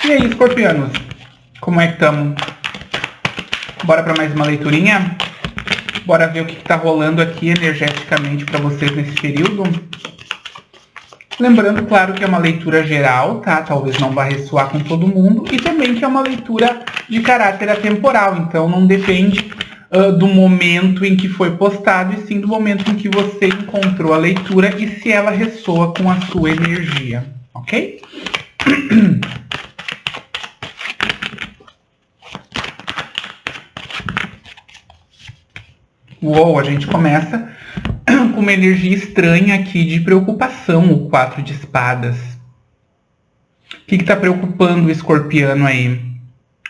E aí, escorpianos? Como é que estamos? Bora para mais uma leiturinha? Bora ver o que está rolando aqui energeticamente para vocês nesse período? Lembrando, claro, que é uma leitura geral, tá? Talvez não vá ressoar com todo mundo. E também que é uma leitura de caráter atemporal. Então, não depende do momento em que foi postado, e sim do momento em que você encontrou a leitura e se ela ressoa com a sua energia, ok? Uou, a gente começa com uma energia estranha aqui de preocupação, o 4 de espadas. O que está preocupando o escorpiano aí?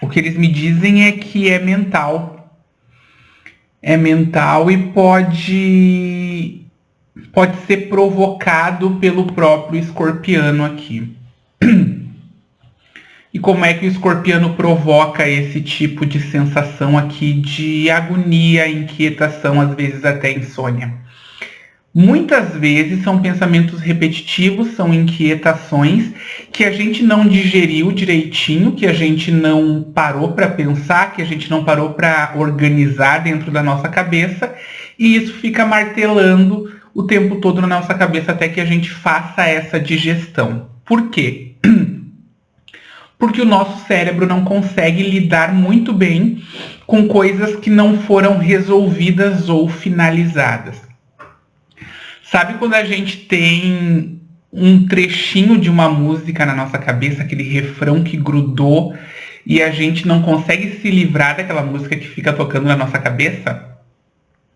O que eles me dizem é que é mental. É mental e pode ser provocado pelo próprio escorpiano aqui. E como é que o escorpiano provoca esse tipo de sensação aqui de agonia, inquietação, às vezes até insônia? Muitas vezes são pensamentos repetitivos, são inquietações que a gente não digeriu direitinho, que a gente não parou para pensar, que a gente não parou para organizar dentro da nossa cabeça, e isso fica martelando o tempo todo na nossa cabeça até que a gente faça essa digestão. Por quê? Porque o nosso cérebro não consegue lidar muito bem com coisas que não foram resolvidas ou finalizadas. Sabe quando a gente tem um trechinho de uma música na nossa cabeça, aquele refrão que grudou e a gente não consegue se livrar daquela música que fica tocando na nossa cabeça?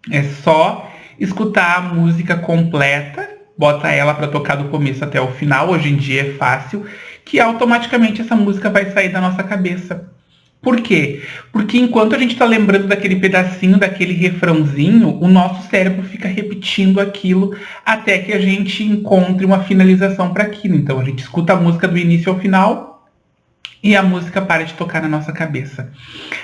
É só escutar a música completa, bota ela para tocar do começo até o final, hoje em dia é fácil, que automaticamente essa música vai sair da nossa cabeça. Por quê? Porque enquanto a gente está lembrando daquele pedacinho, daquele refrãozinho, o nosso cérebro fica repetindo aquilo até que a gente encontre uma finalização para aquilo. Então a gente escuta a música do início ao final e a música para de tocar na nossa cabeça.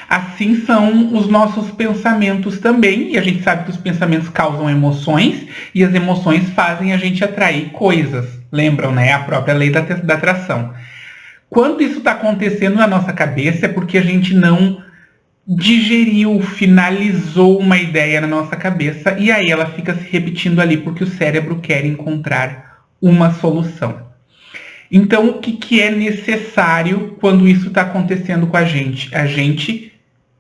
Assim são os nossos pensamentos também, e a gente sabe que os pensamentos causam emoções, e as emoções fazem a gente atrair coisas. Lembram, né? A própria lei da atração. Quando isso está acontecendo na nossa cabeça é porque a gente não digeriu, finalizou uma ideia na nossa cabeça, e aí ela fica se repetindo ali porque o cérebro quer encontrar uma solução. Então, o que é necessário quando isso está acontecendo com a gente? A gente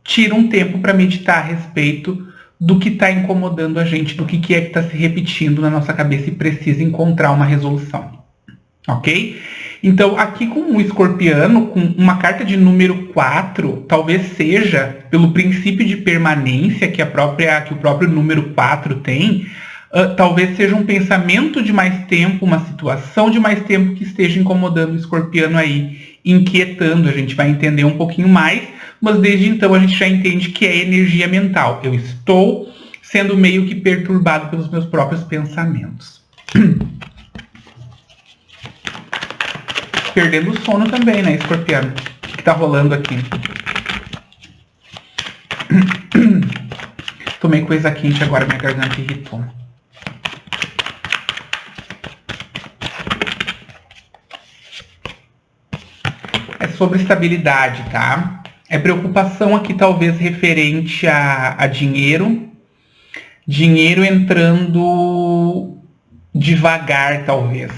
tira um tempo para meditar a respeito do que está incomodando a gente, do que é que está se repetindo na nossa cabeça e precisa encontrar uma resolução. Ok? Então, aqui com o escorpiano, com uma carta de número 4, talvez seja, pelo princípio de permanência que o próprio número 4 tem, talvez seja um pensamento de mais tempo, uma situação de mais tempo que esteja incomodando o escorpiano aí, inquietando. A gente vai entender um pouquinho mais, mas desde então a gente já entende que é energia mental. Eu estou sendo meio que perturbado pelos meus próprios pensamentos. Perdendo o sono também, né, escorpiano? O que tá rolando aqui? Tomei coisa quente agora, minha garganta irritou. É sobre estabilidade, tá? É preocupação aqui talvez referente a dinheiro. Dinheiro entrando devagar, talvez.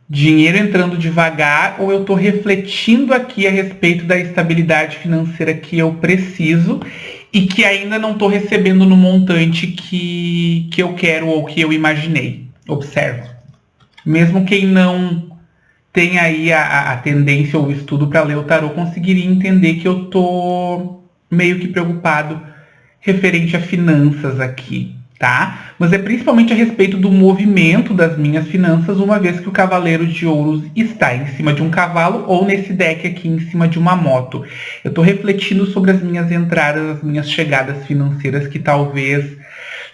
Dinheiro entrando devagar, ou eu estou refletindo aqui a respeito da estabilidade financeira que eu preciso e que ainda não estou recebendo no montante que eu quero ou que eu imaginei. Observe. Mesmo quem não tem aí a tendência ou o estudo para ler o tarô conseguiria entender que eu estou meio que preocupado referente a finanças aqui. Tá? Mas é principalmente a respeito do movimento das minhas finanças, uma vez que o Cavaleiro de Ouros está em cima de um cavalo ou nesse deck aqui em cima de uma moto. Eu estou refletindo sobre as minhas entradas, as minhas chegadas financeiras, que talvez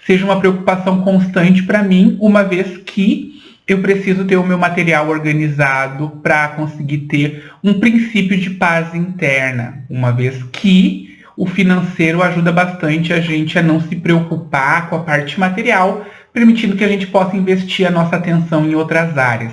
seja uma preocupação constante para mim, uma vez que eu preciso ter o meu material organizado para conseguir ter um princípio de paz interna, uma vez que o financeiro ajuda bastante a gente a não se preocupar com a parte material, permitindo que a gente possa investir a nossa atenção em outras áreas.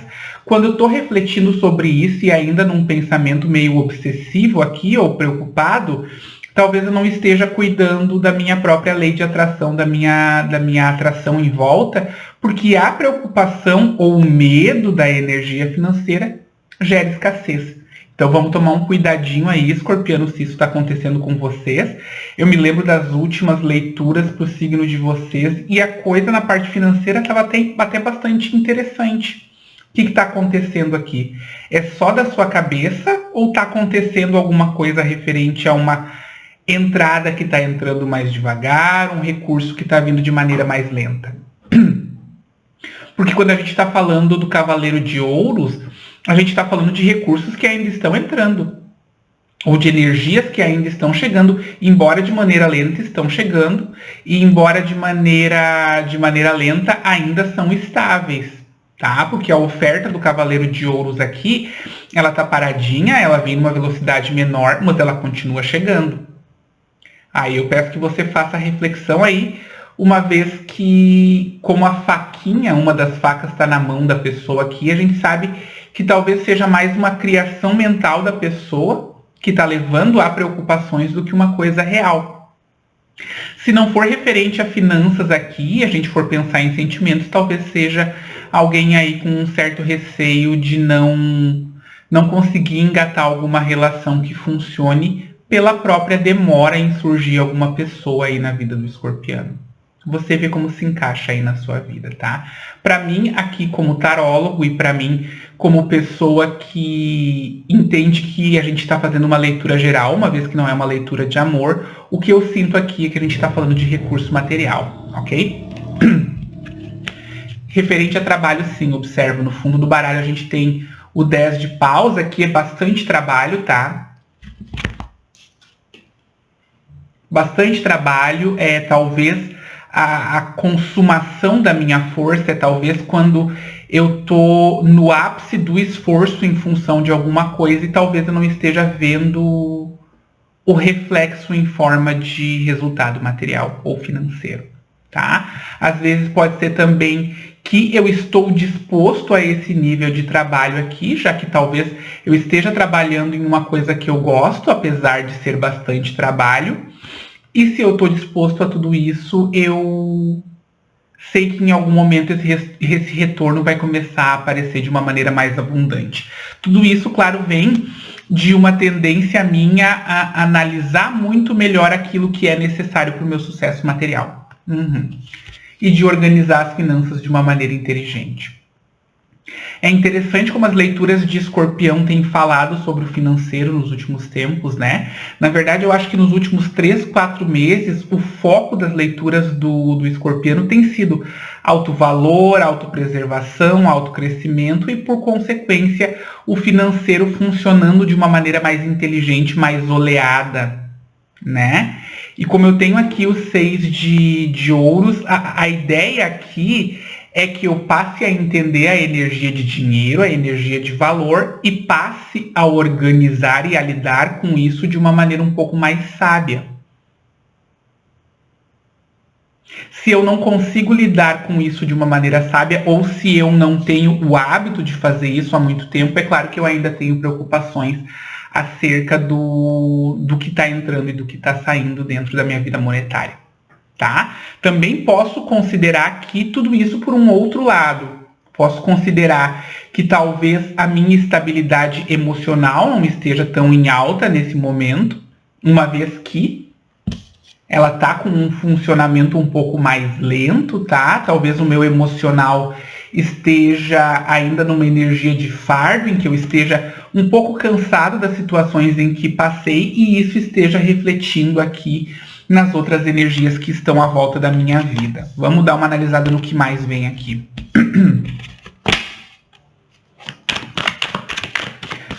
quando eu estou refletindo sobre isso e ainda num pensamento meio obsessivo aqui, ou preocupado, talvez eu não esteja cuidando da minha própria lei de atração, da minha atração em volta, porque a preocupação ou o medo da energia financeira gera escassez. Então vamos tomar um cuidadinho aí, escorpiano, se isso está acontecendo com vocês. Eu me lembro das últimas leituras para o signo de vocês e a coisa na parte financeira estava até bastante interessante. O que está acontecendo aqui? É só da sua cabeça ou está acontecendo alguma coisa referente a uma entrada que está entrando mais devagar, um recurso que está vindo de maneira mais lenta? Porque quando a gente está falando do Cavaleiro de Ouros, a gente está falando de recursos que ainda estão entrando, ou de energias que ainda estão chegando, embora de maneira lenta estão chegando, e embora de maneira lenta ainda são estáveis. Tá? Porque a oferta do Cavaleiro de Ouros aqui, ela tá paradinha, ela vem numa velocidade menor, mas ela continua chegando. Aí eu peço que você faça a reflexão aí, uma vez que, como a faquinha, uma das facas está na mão da pessoa aqui, a gente sabe que talvez seja mais uma criação mental da pessoa que está levando a preocupações do que uma coisa real. Se não for referente a finanças aqui, a gente for pensar em sentimentos, talvez seja alguém aí com um certo receio de não conseguir engatar alguma relação que funcione pela própria demora em surgir alguma pessoa aí na vida do escorpiano. Você vê como se encaixa aí na sua vida, tá? Para mim, aqui como tarólogo e para mim como pessoa que entende que a gente está fazendo uma leitura geral, uma vez que não é uma leitura de amor, o que eu sinto aqui é que a gente está falando de recurso material, ok? Referente a trabalho, sim, observo, no fundo do baralho a gente tem o 10 de paus, aqui é bastante trabalho, tá? Bastante trabalho, talvez a consumação da minha força, talvez quando eu tô no ápice do esforço em função de alguma coisa e talvez eu não esteja vendo o reflexo em forma de resultado material ou financeiro, tá? Às vezes pode ser também que eu estou disposto a esse nível de trabalho aqui, já que talvez eu esteja trabalhando em uma coisa que eu gosto, apesar de ser bastante trabalho. E se eu estou disposto a tudo isso, eu sei que em algum momento esse retorno vai começar a aparecer de uma maneira mais abundante. Tudo isso, claro, vem de uma tendência minha a analisar muito melhor aquilo que é necessário para o meu sucesso material. E de organizar as finanças de uma maneira inteligente. É interessante como as leituras de escorpião têm falado sobre o financeiro nos últimos tempos, né? Na verdade, eu acho que nos últimos 3, 4 meses, o foco das leituras do escorpiano tem sido alto valor, autopreservação, autocrescimento e, por consequência, o financeiro funcionando de uma maneira mais inteligente, mais oleada, né? E como eu tenho aqui os 6 de ouros, a ideia aqui é que eu passe a entender a energia de dinheiro, a energia de valor e passe a organizar e a lidar com isso de uma maneira um pouco mais sábia. Se eu não consigo lidar com isso de uma maneira sábia ou se eu não tenho o hábito de fazer isso há muito tempo, é claro que eu ainda tenho preocupações acerca do que está entrando e do que está saindo dentro da minha vida monetária. Tá? Também posso considerar aqui tudo isso por um outro lado. Posso considerar que talvez a minha estabilidade emocional não esteja tão em alta nesse momento, uma vez que ela está com um funcionamento um pouco mais lento, tá? Talvez o meu emocional esteja ainda numa energia de fardo, em que eu esteja um pouco cansado das situações em que passei e isso esteja refletindo aqui nas outras energias que estão à volta da minha vida. Vamos dar uma analisada no que mais vem aqui.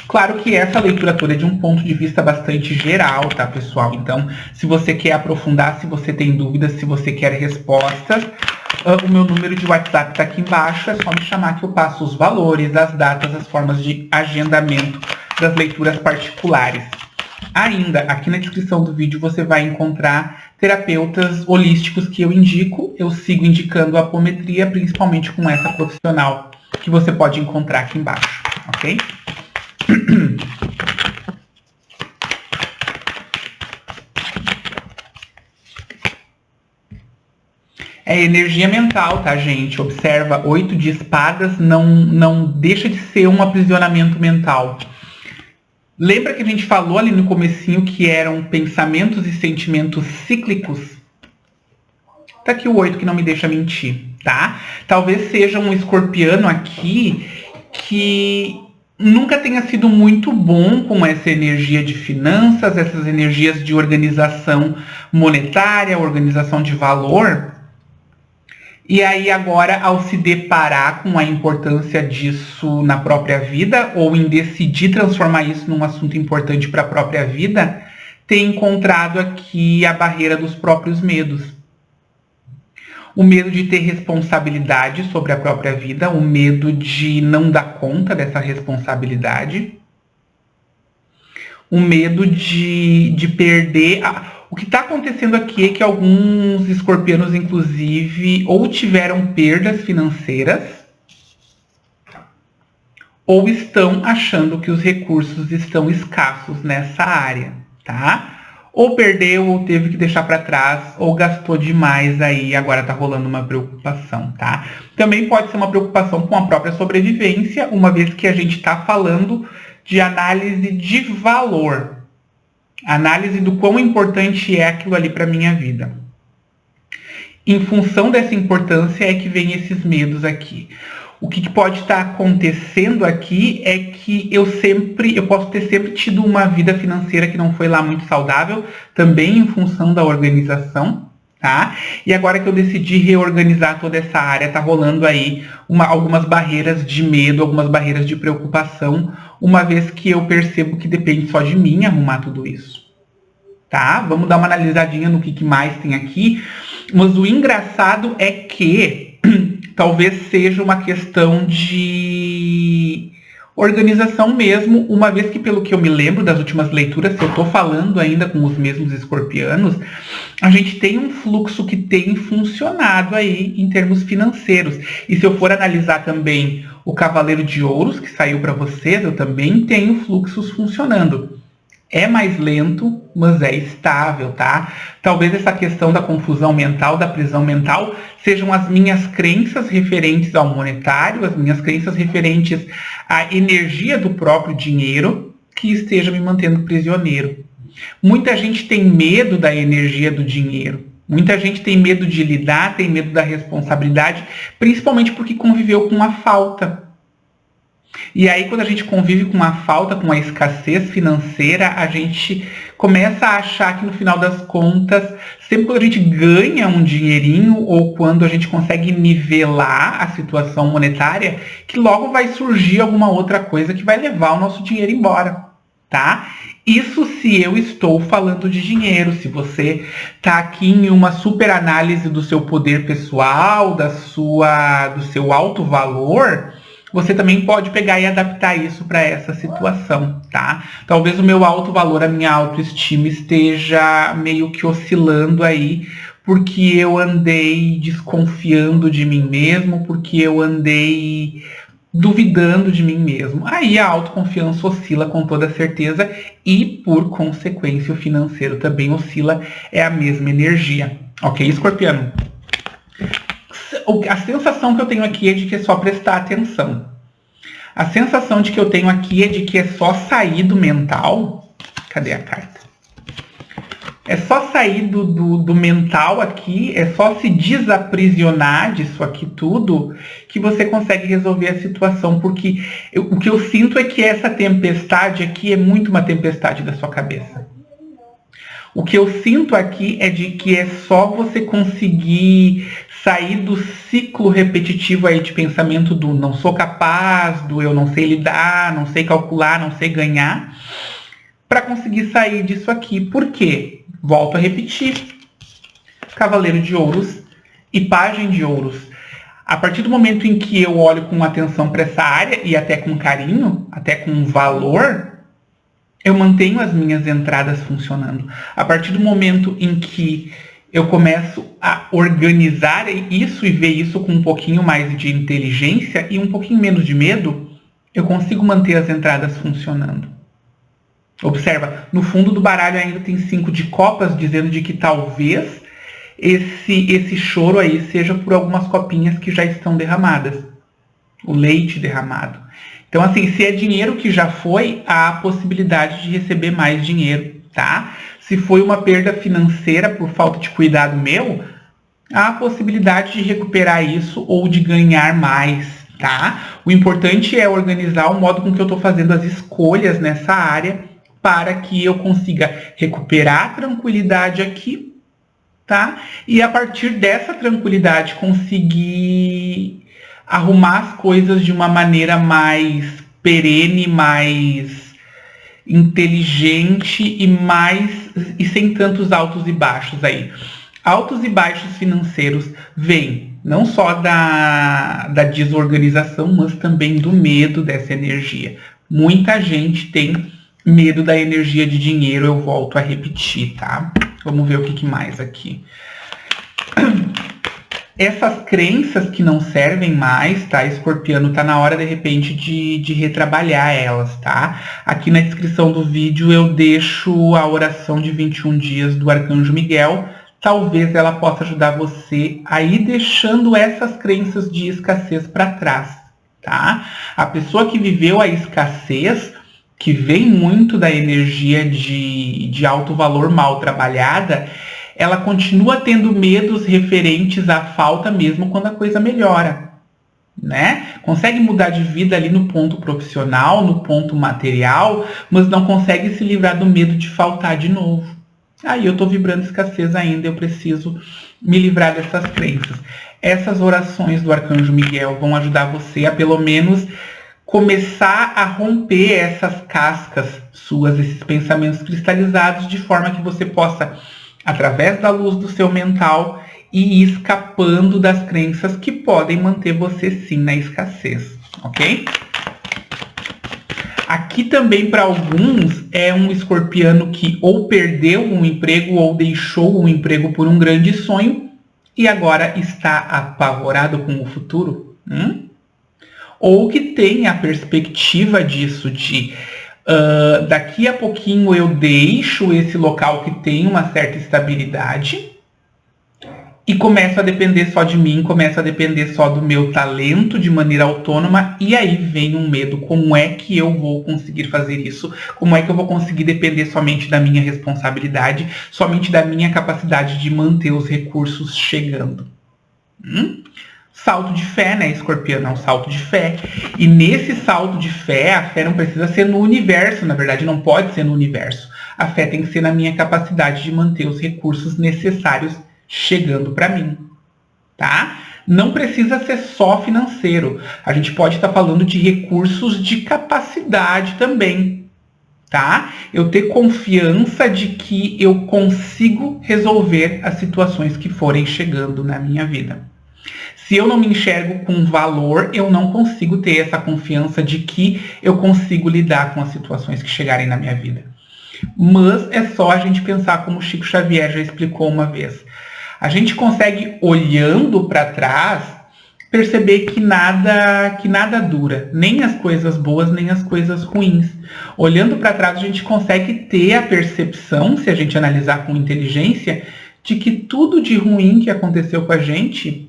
Claro que essa leitura toda é de um ponto de vista bastante geral, tá, pessoal? Então, se você quer aprofundar, se você tem dúvidas, se você quer respostas, o meu número de WhatsApp está aqui embaixo, é só me chamar que eu passo os valores, as datas, as formas de agendamento das leituras particulares. Ainda, aqui na descrição do vídeo você vai encontrar terapeutas holísticos que eu indico. Eu sigo indicando a apometria, principalmente com essa profissional que você pode encontrar aqui embaixo, ok? É energia mental, tá, gente? Observa, 8 de espadas não deixa de ser um aprisionamento mental. Lembra que a gente falou ali no comecinho que eram pensamentos e sentimentos cíclicos? Tá aqui o 8 que não me deixa mentir, tá? Talvez seja um escorpiano aqui que nunca tenha sido muito bom com essa energia de finanças, essas energias de organização monetária, organização de valor. E aí agora, ao se deparar com a importância disso na própria vida, ou em decidir transformar isso num assunto importante para a própria vida, tem encontrado aqui a barreira dos próprios medos. O medo de ter responsabilidade sobre a própria vida, o medo de não dar conta dessa responsabilidade, o medo de perder... O que está acontecendo aqui é que alguns escorpianos, inclusive, ou tiveram perdas financeiras, ou estão achando que os recursos estão escassos nessa área, tá? Ou perdeu, ou teve que deixar para trás, ou gastou demais aí, agora está rolando uma preocupação, tá? Também pode ser uma preocupação com a própria sobrevivência, uma vez que a gente está falando de análise de valor. Análise do quão importante é aquilo ali para a minha vida. Em função dessa importância é que vem esses medos aqui. O que pode estar acontecendo aqui é que eu posso ter sempre tido uma vida financeira que não foi lá muito saudável, também em função da organização, tá? E agora que eu decidi reorganizar toda essa área, tá rolando aí algumas barreiras de medo, algumas barreiras de preocupação, uma vez que eu percebo que depende só de mim arrumar tudo isso. Tá? Vamos dar uma analisadinha no que mais tem aqui. Mas o engraçado é que talvez seja uma questão de organização mesmo, uma vez que, pelo que eu me lembro das últimas leituras, se eu estou falando ainda com os mesmos escorpianos, a gente tem um fluxo que tem funcionado aí em termos financeiros. E se eu for analisar também o Cavaleiro de Ouros, que saiu para vocês, eu também tenho fluxos funcionando. É mais lento, mas é estável, tá? Talvez essa questão da confusão mental, da prisão mental, sejam as minhas crenças referentes ao monetário, as minhas crenças referentes à energia do próprio dinheiro, que esteja me mantendo prisioneiro. Muita gente tem medo da energia do dinheiro. Muita gente tem medo de lidar, tem medo da responsabilidade, principalmente porque conviveu com a falta. E aí, quando a gente convive com a falta, com a escassez financeira, a gente começa a achar que, no final das contas, sempre quando a gente ganha um dinheirinho ou quando a gente consegue nivelar a situação monetária, que logo vai surgir alguma outra coisa que vai levar o nosso dinheiro embora, tá? Isso se eu estou falando de dinheiro. Se você está aqui em uma super análise do seu poder pessoal, do seu alto valor, você também pode pegar e adaptar isso para essa situação, tá? Talvez o meu alto valor, a minha autoestima esteja meio que oscilando aí, porque eu andei desconfiando de mim mesmo, porque eu andei duvidando de mim mesmo. Aí a autoconfiança oscila com toda certeza e, por consequência, o financeiro também oscila, é a mesma energia. Ok, escorpiano? A sensação que eu tenho aqui é de que é só prestar atenção. A sensação de que eu tenho aqui é de que é só sair do mental. Cadê a carta? É só sair do mental aqui, é só se desaprisionar disso aqui tudo que você consegue resolver a situação. Porque o que eu sinto é que essa tempestade aqui é muito uma tempestade da sua cabeça. O que eu sinto aqui é de que é só você conseguir sair do ciclo repetitivo aí de pensamento do não sou capaz, do eu não sei lidar, não sei calcular, não sei ganhar, para conseguir sair disso aqui. Por quê? Volto a repetir. Cavaleiro de Ouros e Pajem de Ouros. A partir do momento em que eu olho com atenção para essa área e até com carinho, até com valor, eu mantenho as minhas entradas funcionando. A partir do momento em que eu começo a organizar isso e ver isso com um pouquinho mais de inteligência e um pouquinho menos de medo, eu consigo manter as entradas funcionando. Observa, no fundo do baralho ainda tem 5 de copas, dizendo de que talvez esse choro aí seja por algumas copinhas que já estão derramadas. O leite derramado. Então, assim, se é dinheiro que já foi, há a possibilidade de receber mais dinheiro, tá? Se foi uma perda financeira por falta de cuidado meu, há a possibilidade de recuperar isso ou de ganhar mais, tá? O importante é organizar o modo com que eu estou fazendo as escolhas nessa área para que eu consiga recuperar a tranquilidade aqui, tá? E a partir dessa tranquilidade conseguir arrumar as coisas de uma maneira mais perene, mais inteligente e sem tantos altos e baixos aí. Altos e baixos financeiros vêm não só da desorganização, mas também do medo dessa energia. Muita gente tem medo da energia de dinheiro, eu volto a repetir, tá? Vamos ver o que mais aqui. Essas crenças que não servem mais, tá, escorpiano, tá na hora de repente de retrabalhar elas, tá? Aqui na descrição do vídeo eu deixo a oração de 21 dias do Arcanjo Miguel. Talvez ela possa ajudar você a ir deixando essas crenças de escassez para trás, tá? A pessoa que viveu a escassez, que vem muito da energia de alto valor mal trabalhada, ela continua tendo medos referentes à falta mesmo quando a coisa melhora, né? Consegue mudar de vida ali no ponto profissional, no ponto material, mas não consegue se livrar do medo de faltar de novo. Aí eu estou vibrando escassez ainda, eu preciso me livrar dessas crenças. Essas orações do Arcanjo Miguel vão ajudar você a pelo menos começar a romper essas cascas suas, esses pensamentos cristalizados, de forma que você possa, através da luz do seu mental, ir escapando das crenças que podem manter você sim na escassez, ok? Aqui também para alguns é um escorpiano que ou perdeu um emprego ou deixou um emprego por um grande sonho e agora está apavorado com o futuro. Ou que tem a perspectiva disso, de daqui a pouquinho eu deixo esse local que tem uma certa estabilidade e começo a depender só de mim, começo a depender só do meu talento de maneira autônoma, e aí vem um medo. Como é que eu vou conseguir fazer isso? Como é que eu vou conseguir depender somente da minha responsabilidade, somente da minha capacidade de manter os recursos chegando? Salto de fé, né, escorpião? É um salto de fé. E nesse salto de fé, a fé não precisa ser no universo, na verdade não pode ser no universo. A fé tem que ser na minha capacidade de manter os recursos necessários chegando para mim, tá? Não precisa ser só financeiro. A gente pode estar falando de recursos de capacidade também, tá? Eu ter confiança de que eu consigo resolver as situações que forem chegando na minha vida. Se eu não me enxergo com valor, eu não consigo ter essa confiança de que eu consigo lidar com as situações que chegarem na minha vida. Mas é só a gente pensar como o Chico Xavier já explicou uma vez. A gente consegue, olhando para trás, perceber que nada dura. Nem as coisas boas, nem as coisas ruins. Olhando para trás, a gente consegue ter a percepção, se a gente analisar com inteligência, de que tudo de ruim que aconteceu com a gente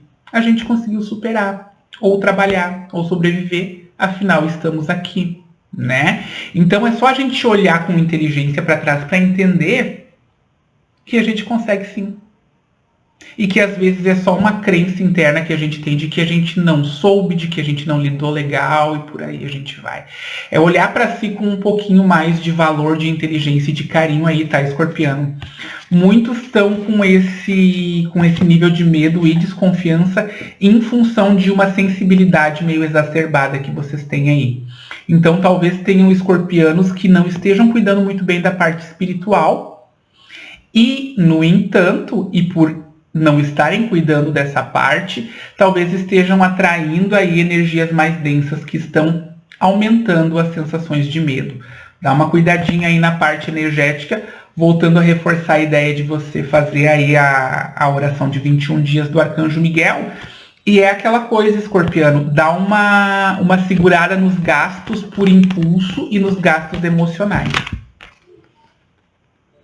conseguiu superar, ou trabalhar, ou sobreviver. Afinal, estamos aqui, né? Então, é só a gente olhar com inteligência para trás para entender que a gente consegue sim. E que às vezes é só uma crença interna que a gente tem de que a gente não soube, de que a gente não lidou legal, e por aí a gente vai. É olhar para si com um pouquinho mais de valor, de inteligência e de carinho aí, tá, escorpiano? Muitos estão com esse nível de medo e desconfiança em função de uma sensibilidade meio exacerbada que vocês têm aí. Então talvez tenham escorpianos que não estejam cuidando muito bem da parte espiritual e, no entanto, e por não estarem cuidando dessa parte, talvez estejam atraindo aí energias mais densas que estão aumentando as sensações de medo. Dá uma cuidadinha aí na parte energética, voltando a reforçar a ideia de você fazer aí a oração de 21 dias do Arcanjo Miguel. E é aquela coisa, escorpiano, dá uma segurada nos gastos por impulso e nos gastos emocionais.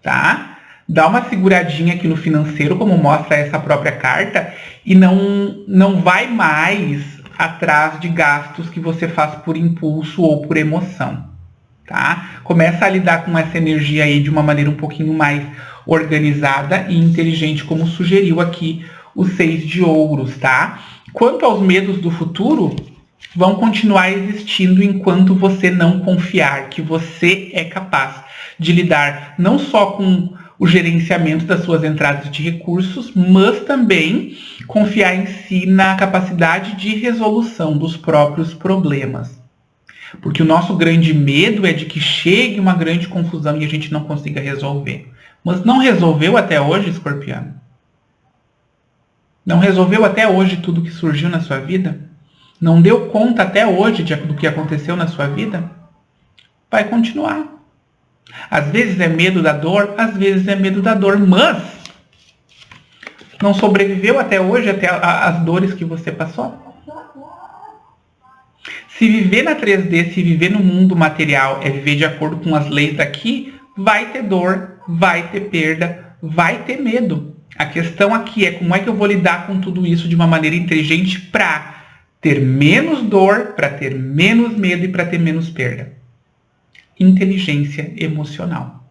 Tá? Dá uma seguradinha aqui no financeiro, como mostra essa própria carta, e não vai mais atrás de gastos que você faz por impulso ou por emoção. Tá? Começa a lidar com essa energia aí de uma maneira um pouquinho mais organizada e inteligente, como sugeriu aqui o 6 de ouros, tá? Quanto aos medos do futuro, vão continuar existindo enquanto você não confiar que você é capaz de lidar não só com o gerenciamento das suas entradas de recursos, mas também confiar em si na capacidade de resolução dos próprios problemas. Porque o nosso grande medo é de que chegue uma grande confusão e a gente não consiga resolver. Mas não resolveu até hoje, escorpiano? Não resolveu até hoje tudo que surgiu na sua vida? Não deu conta até hoje do que aconteceu na sua vida? Vai continuar. Às vezes é medo da dor, às vezes é medo da dor, mas não sobreviveu até hoje, até as dores que você passou? Se viver na 3D, se viver no mundo material é viver de acordo com as leis daqui, vai ter dor, vai ter perda, vai ter medo. A questão aqui é como é que eu vou lidar com tudo isso de uma maneira inteligente para ter menos dor, para ter menos medo e para ter menos perda. Inteligência emocional.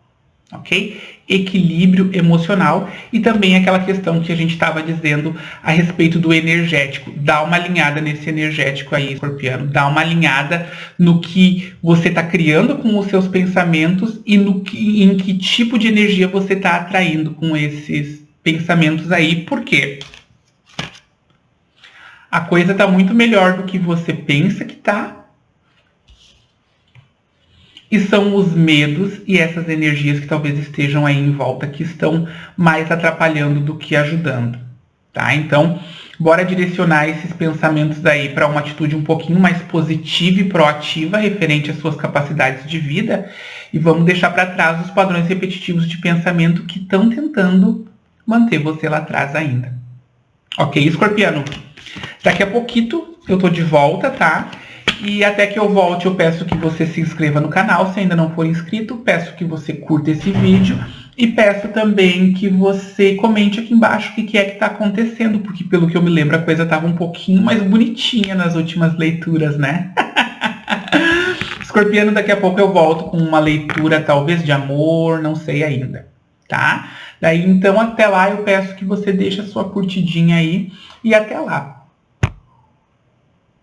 Ok? Equilíbrio emocional e também aquela questão que a gente estava dizendo a respeito do energético. Dá uma alinhada nesse energético aí, escorpiano. Dá uma alinhada no que você está criando com os seus pensamentos e em que tipo de energia você está atraindo com esses pensamentos aí. Por quê? A coisa está muito melhor do que você pensa que está. E são os medos e essas energias que talvez estejam aí em volta que estão mais atrapalhando do que ajudando, tá? Então, bora direcionar esses pensamentos aí para uma atitude um pouquinho mais positiva e proativa referente às suas capacidades de vida e vamos deixar para trás os padrões repetitivos de pensamento que estão tentando manter você lá atrás ainda. Ok, escorpiano? Daqui a pouquinho eu tô de volta, tá? E até que eu volte, eu peço que você se inscreva no canal, se ainda não for inscrito, peço que você curta esse vídeo e peço também que você comente aqui embaixo o que é que está acontecendo, porque pelo que eu me lembro a coisa estava um pouquinho mais bonitinha nas últimas leituras, né? Escorpiano, daqui a pouco eu volto com uma leitura talvez de amor, não sei ainda, tá? Daí então até lá eu peço que você deixe a sua curtidinha aí e até lá.